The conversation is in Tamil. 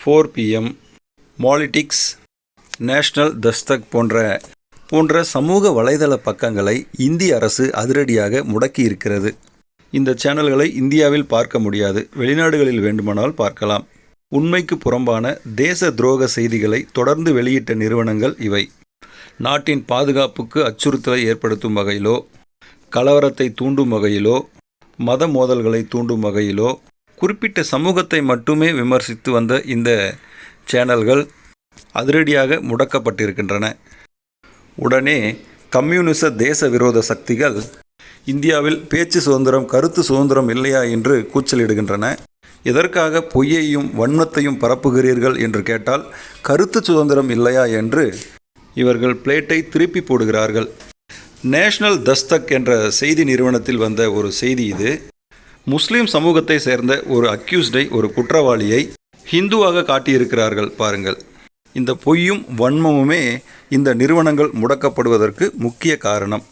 4pm, பாலிடிக்ஸ், நேஷனல் தஸ்தக் போன்ற சமூக வலைதள பக்கங்களை இந்திய அரசு அதிரடியாக முடக்கி இருக்கிறது. இந்த சேனல்களை இந்தியாவில் பார்க்க முடியாது, வெளிநாடுகளில் வேண்டுமானால் பார்க்கலாம். உண்மைக்கு புறம்பான தேச துரோக செய்திகளை தொடர்ந்து வெளியிட்ட நிறுவனங்கள் இவை. நாட்டின் பாதுகாப்புக்கு அச்சுறுத்தலை ஏற்படுத்தும் வகையிலோ, கலவரத்தை தூண்டும் வகையிலோ, மத மோதல்களை தூண்டும் வகையிலோ, குறிப்பிட்ட சமூகத்தை மட்டுமே விமர்சித்து வந்த இந்த சேனல்கள் அதிரடியாக முடக்கப்பட்டிருக்கின்றன. உடனே கம்யூனிச தேச விரோத சக்திகள் இந்தியாவில் பேச்சு சுதந்திரம், கருத்து சுதந்திரம் இல்லையா என்று கூச்சலிடுகின்றன. எதற்காக பொய்யையும் வன்மத்தையும் பரப்புகிறீர்கள் என்று கேட்டால் கருத்து சுதந்திரம் இல்லையா என்று இவர்கள் பிளேட்டை திருப்பி போடுகிறார்கள். நேஷனல் தஸ்தக் என்ற செய்தி நிறுவனத்தில் வந்த ஒரு செய்தி இது. முஸ்லீம் சமூகத்தை சேர்ந்த ஒரு அக்யூஸ்டை, ஒரு குற்றவாளியை ஹிந்துவாக காட்டியிருக்கிறார்கள் பாருங்கள். இந்த பொய்யும் வன்மமுமே இந்த நிறுவனங்கள் முடக்கப்படுவதற்கு முக்கிய காரணம்.